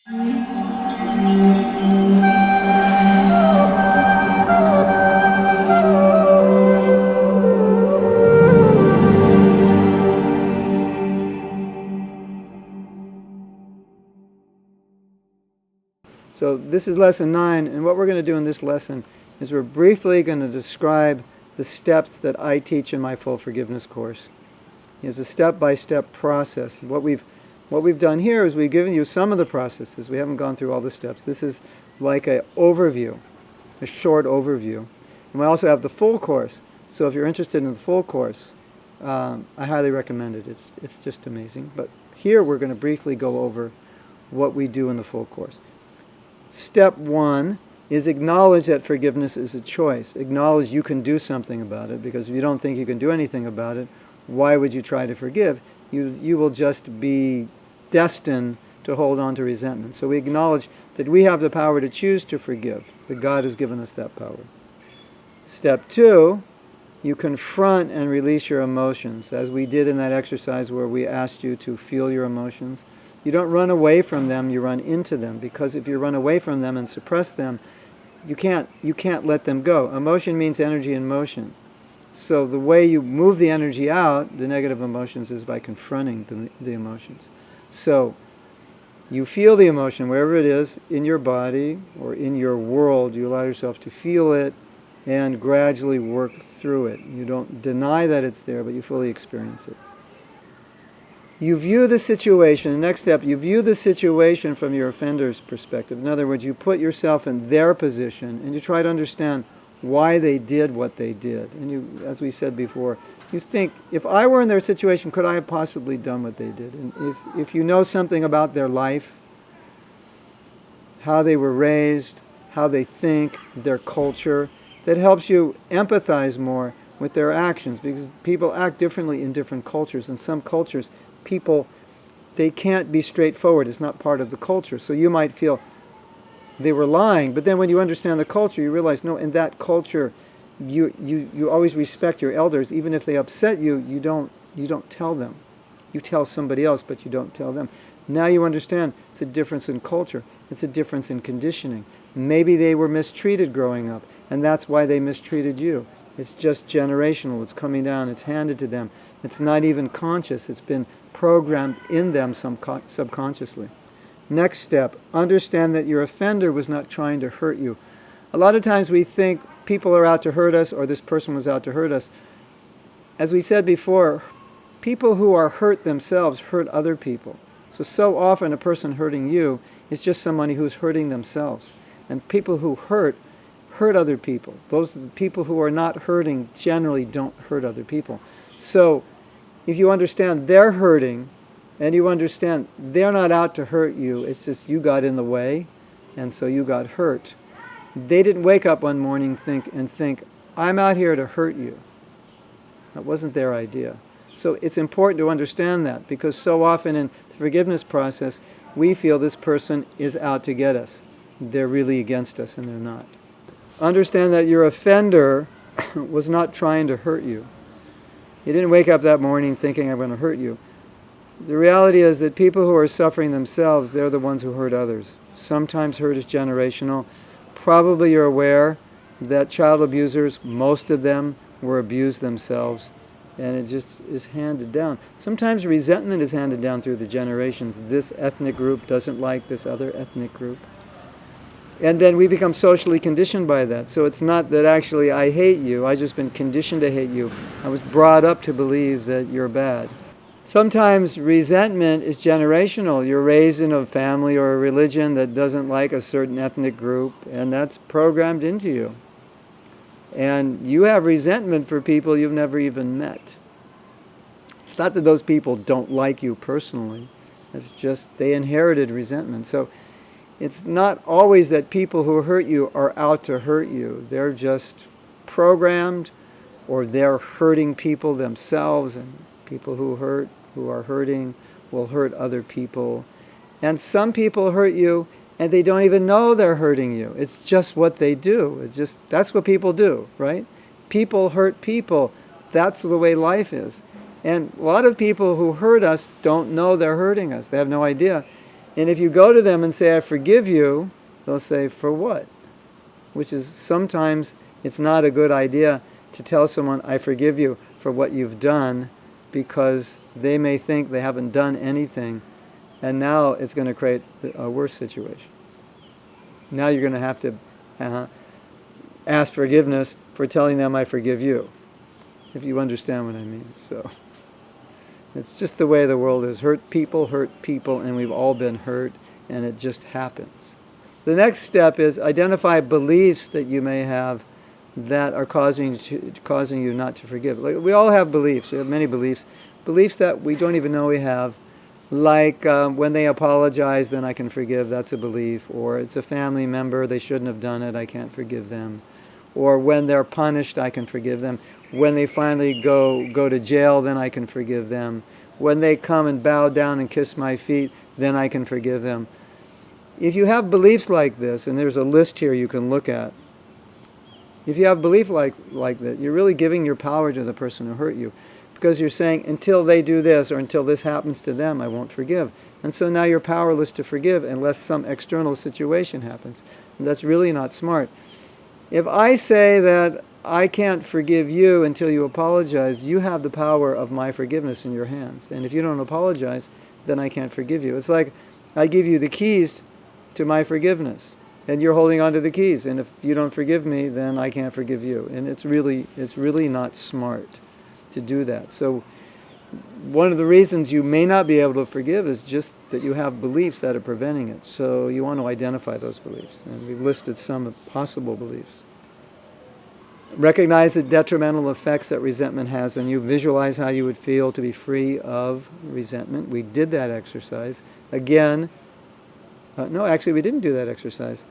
So this is lesson 9, and what we're going to do in this lesson is we're briefly going to describe the steps that I teach in my full forgiveness course. It's a step-by-step process. What we've done here is we've given you some of the processes. We haven't gone through all the steps. This is like an overview, a short overview. And we also have the full course. So if you're interested in the full course, I highly recommend it. It's just amazing. But here we're going to briefly go over what we do in the full course. Step 1 is acknowledge that forgiveness is a choice. Acknowledge you can do something about it, because if you don't think you can do anything about it, why would you try to forgive? You will just be destined to hold on to resentment. So we acknowledge that we have the power to choose to forgive, that God has given us that power. Step 2, you confront and release your emotions, as we did in that exercise where we asked you to feel your emotions. You don't run away from them, you run into them, because if you run away from them and suppress them, you can't let them go. Emotion means energy in motion. So the way you move the energy out, the negative emotions, is by confronting the emotions. So you feel the emotion wherever it is in your body or in your world. You allow yourself to feel it and gradually work through it. You don't deny that it's there, but you fully experience it. You view the situation, the next step, you view the situation from your offender's perspective. In other words, you put yourself in their position and you try to understand why they did what they did. And you, as we said before, you think, if I were in their situation, could I have possibly done what they did? And if you know something about their life, how they were raised, how they think, their culture, that helps you empathize more with their actions, because people act differently in different cultures. In some cultures, people, they can't be straightforward. It's not part of the culture. So you might feel they were lying, but then when you understand the culture, you realize, no, in that culture, you always respect your elders. Even if they upset you, you don't tell them. You tell somebody else, but you don't tell them. Now you understand it's a difference in culture. It's a difference in conditioning. Maybe they were mistreated growing up, and that's why they mistreated you. It's just generational. It's coming down. It's handed to them. It's not even conscious. It's been programmed in them subconsciously. Next step, understand that your offender was not trying to hurt you. A lot of times we think people are out to hurt us, or this person was out to hurt us. As we said before, people who are hurt themselves hurt other people. So often a person hurting you is just somebody who's hurting themselves. And people who hurt other people. Those are the people who are not hurting generally don't hurt other people. So if you understand they're hurting, and you understand they're not out to hurt you, it's just you got in the way, and so you got hurt. They didn't wake up one morning and think, I'm out here to hurt you. That wasn't their idea. So it's important to understand that, because so often in the forgiveness process, we feel this person is out to get us. They're really against us, and they're not. Understand that your offender was not trying to hurt you. He didn't wake up that morning thinking, I'm going to hurt you. The reality is that people who are suffering themselves, they're the ones who hurt others. Sometimes hurt is generational. Probably you're aware that child abusers, most of them were abused themselves, and it just is handed down. Sometimes resentment is handed down through the generations. This ethnic group doesn't like this other ethnic group. And then we become socially conditioned by that. So it's not that actually I hate you, I've just been conditioned to hate you. I was brought up to believe that you're bad. Sometimes resentment is generational. You're raised in a family or a religion that doesn't like a certain ethnic group, and that's programmed into you. And you have resentment for people you've never even met. It's not that those people don't like you personally. It's just they inherited resentment. So it's not always that people who hurt you are out to hurt you. They're just programmed, or they're hurting people themselves, and people who are hurting will hurt other people. And some people hurt you and they don't even know they're hurting you. It's just what they do. It's just, that's what people do, right? People hurt people. That's the way life is. And a lot of people who hurt us don't know they're hurting us. They have no idea. And if you go to them and say, I forgive you, they'll say, for what? Which is sometimes it's not a good idea to tell someone, I forgive you for what you've done, because they may think they haven't done anything, and now it's going to create a worse situation. Now you're going to have to ask forgiveness for telling them I forgive you, if you understand what I mean. So it's just the way the world is. Hurt people, and we've all been hurt, and it just happens. The next step is identify beliefs that you may have that are causing you not to forgive. Like, we all have beliefs. We have many beliefs. Beliefs that we don't even know we have. Like when they apologize, then I can forgive. That's a belief. Or it's a family member. They shouldn't have done it. I can't forgive them. Or when they're punished, I can forgive them. When they finally go to jail, then I can forgive them. When they come and bow down and kiss my feet, then I can forgive them. If you have beliefs like this, and there's a list here you can look at, if you have belief like that, you're really giving your power to the person who hurt you, because you're saying, until they do this or until this happens to them, I won't forgive. And so now you're powerless to forgive unless some external situation happens. And that's really not smart. If I say that I can't forgive you until you apologize, you have the power of my forgiveness in your hands. And if you don't apologize, then I can't forgive you. It's like I give you the keys to my forgiveness, and you're holding on to the keys. And if you don't forgive me, then I can't forgive you. And it's really not smart to do that. So one of the reasons you may not be able to forgive is just that you have beliefs that are preventing it. So you want to identify those beliefs. And we've listed some possible beliefs. Recognize the detrimental effects that resentment has on you. Visualize how you would feel to be free of resentment. We did that exercise. Again, no, actually we didn't do that exercise.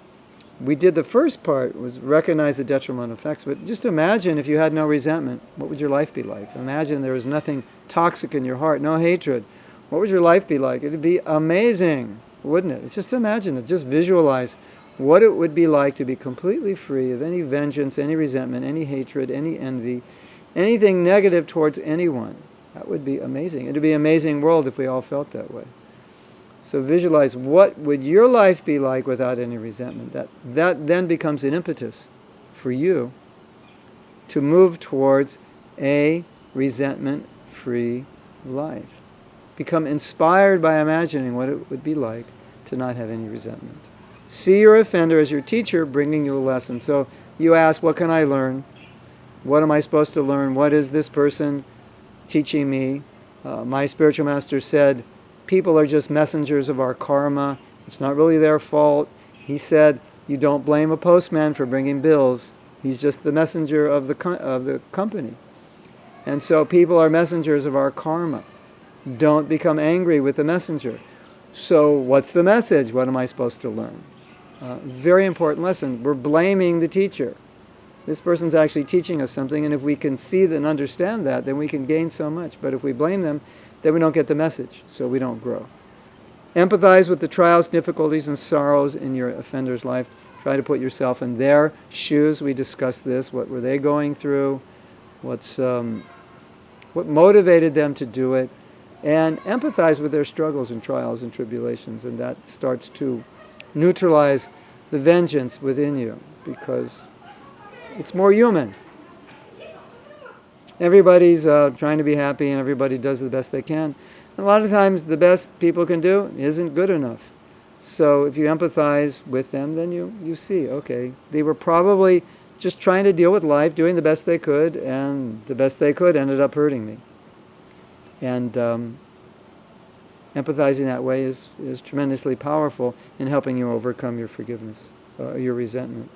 We did the first part, was recognize the detrimental effects. But just imagine if you had no resentment, what would your life be like? Imagine there was nothing toxic in your heart, no hatred. What would your life be like? It would be amazing, wouldn't it? Just imagine it. Just visualize what it would be like to be completely free of any vengeance, any resentment, any hatred, any envy, anything negative towards anyone. That would be amazing. It would be an amazing world if we all felt that way. So visualize, what would your life be like without any resentment? That then becomes an impetus for you to move towards a resentment-free life. Become inspired by imagining what it would be like to not have any resentment. See your offender as your teacher bringing you a lesson. So you ask, what can I learn? What am I supposed to learn? What is this person teaching me? My spiritual master said, people are just messengers of our karma. It's not really their fault. He said, you don't blame a postman for bringing bills. He's just the messenger of the company. And so people are messengers of our karma. Don't become angry with the messenger. So what's the message? What am I supposed to learn? Very important lesson. We're blaming the teacher. This person's actually teaching us something, and if we can see and understand that, then we can gain so much. But if we blame them, then we don't get the message, so we don't grow. Empathize with the trials, difficulties, and sorrows in your offender's life. Try to put yourself in their shoes. We discussed this. What were they going through? What motivated them to do it? And empathize with their struggles and trials and tribulations, and that starts to neutralize the vengeance within you, because it's more human. Everybody's trying to be happy, and everybody does the best they can. And a lot of times the best people can do isn't good enough. So if you empathize with them, then you see, okay, they were probably just trying to deal with life, doing the best they could, and the best they could ended up hurting me. And empathizing that way is tremendously powerful in helping you overcome your forgiveness, your resentment.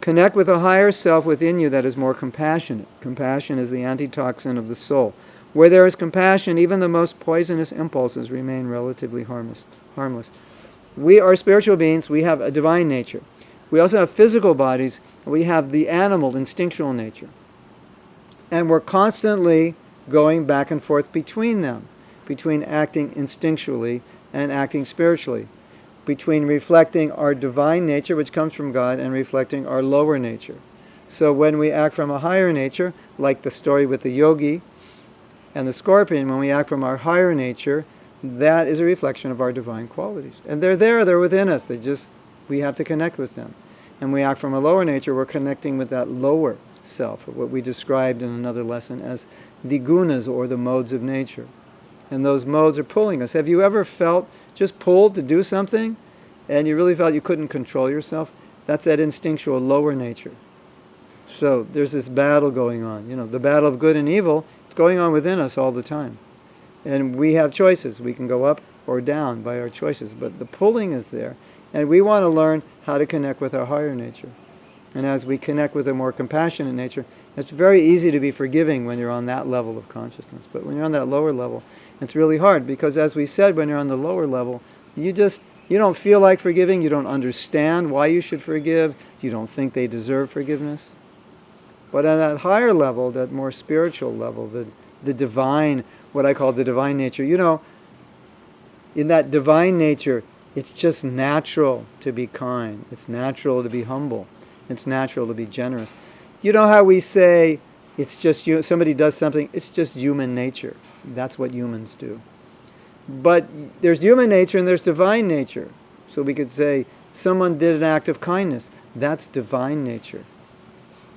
Connect with a higher self within you that is more compassionate. Compassion is the antitoxin of the soul. Where there is compassion, even the most poisonous impulses remain relatively harmless. We are spiritual beings. We have a divine nature. We also have physical bodies. We have the animal, instinctual nature. And we're constantly going back and forth between them, between acting instinctually and acting spiritually, between reflecting our divine nature, which comes from God, and reflecting our lower nature. So when we act from a higher nature, like the story with the yogi and the scorpion, when we act from our higher nature, that is a reflection of our divine qualities. And they're there, they're within us. We have to connect with them. And we act from a lower nature, we're connecting with that lower self, what we described in another lesson as the gunas, or the modes of nature. And those modes are pulling us. Have you ever felt just pulled to do something, and you really felt you couldn't control yourself? That's that instinctual lower nature. So there's this battle going on. The battle of good and evil, it's going on within us all the time. And we have choices. We can go up or down by our choices. But the pulling is there. And we want to learn how to connect with our higher nature. And as we connect with a more compassionate nature, it's very easy to be forgiving when you're on that level of consciousness. But when you're on that lower level, it's really hard. Because as we said, when you're on the lower level, you don't feel like forgiving. You don't understand why you should forgive. You don't think they deserve forgiveness. But on that higher level, that more spiritual level, the divine, what I call the divine nature, in that divine nature, it's just natural to be kind. It's natural to be humble. It's natural to be generous. You know how we say, it's just somebody does something, it's just human nature. That's what humans do. But there's human nature and there's divine nature. So we could say, someone did an act of kindness. That's divine nature.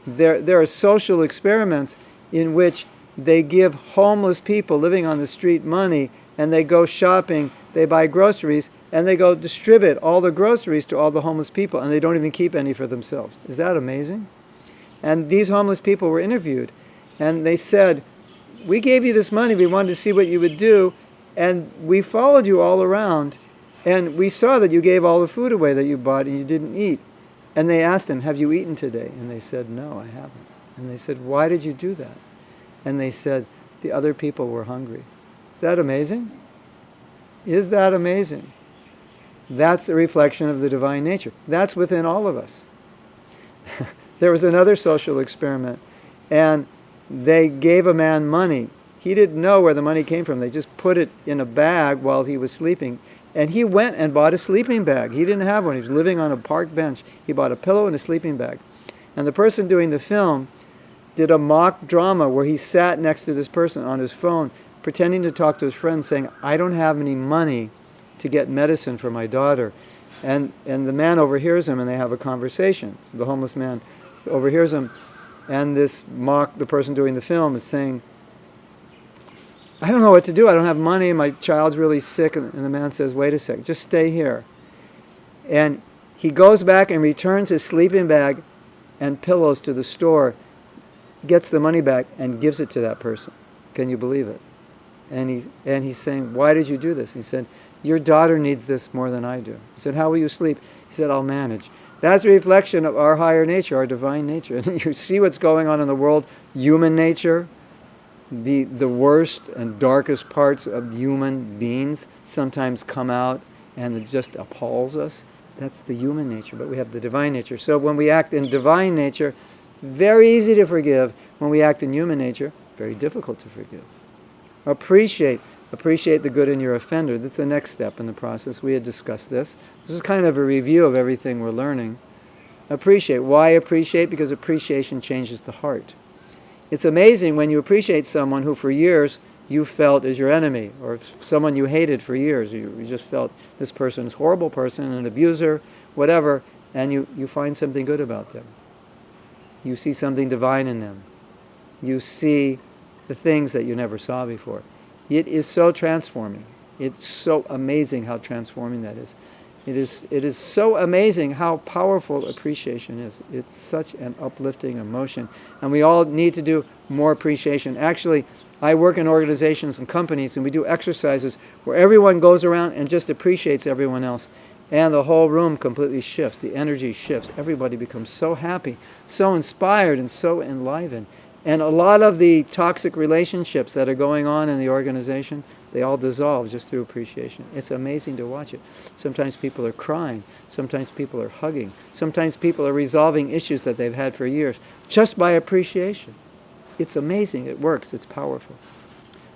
There are social experiments in which they give homeless people living on the street money, and they go shopping, they buy groceries, and they go distribute all the groceries to all the homeless people, and they don't even keep any for themselves. Is that amazing? And these homeless people were interviewed, and they said, we gave you this money, we wanted to see what you would do, and we followed you all around, and we saw that you gave all the food away that you bought and you didn't eat. And they asked them, have you eaten today? And they said, no, I haven't. And they said, why did you do that? And they said, the other people were hungry. Is that amazing? Is that amazing? That's a reflection of the divine nature. That's within all of us. There was another social experiment, and they gave a man money. He didn't know where the money came from. They just put it in a bag while he was sleeping. And he went and bought a sleeping bag. He didn't have one. He was living on a park bench. He bought a pillow and a sleeping bag. And the person doing the film did a mock drama where he sat next to this person on his phone, pretending to talk to his friend, saying, I don't have any money to get medicine for my daughter. And the man overhears him, and they have a conversation. So the homeless man overhears him, and the person doing the film is saying, I don't know what to do. I don't have money. My child's really sick. And the man says, wait a second, just stay here. And he goes back and returns his sleeping bag and pillows to the store, gets the money back, and gives it to that person. Can you believe it? And he's saying, why did you do this? He said, your daughter needs this more than I do. He said, how will you sleep? He said, I'll manage. That's a reflection of our higher nature, our divine nature. And you see what's going on in the world, human nature. The worst and darkest parts of human beings sometimes come out, and it just appalls us. That's the human nature, but we have the divine nature. So when we act in divine nature, very easy to forgive. When we act in human nature, very difficult to forgive. Appreciate the good in your offender. That's the next step in the process. We had discussed this. This is kind of a review of everything we're learning. Appreciate. Why appreciate? Because appreciation changes the heart. It's amazing when you appreciate someone who for years you felt is your enemy, or someone you hated for years. You just felt this person is a horrible person, an abuser, whatever, and you find something good about them. You see something divine in them. You see the things that you never saw before. It is so transforming. It's so amazing how transforming that is. It is so amazing how powerful appreciation is. It's such an uplifting emotion. And we all need to do more appreciation. Actually, I work in organizations and companies, and we do exercises where everyone goes around and just appreciates everyone else. And the whole room completely shifts. The energy shifts. Everybody becomes so happy, so inspired, and so enlivened. And a lot of the toxic relationships that are going on in the organization, they all dissolve just through appreciation. It's amazing to watch it. Sometimes people are crying. Sometimes people are hugging. Sometimes people are resolving issues that they've had for years just by appreciation. It's amazing. It works. It's powerful.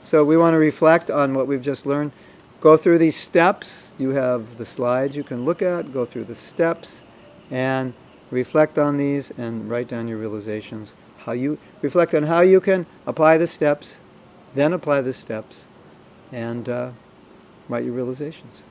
So we want to reflect on what we've just learned. Go through these steps. You have the slides you can look at. Go through the steps and reflect on these and write down your realizations. Reflect on how you can apply the steps, then apply the steps, and about your realizations.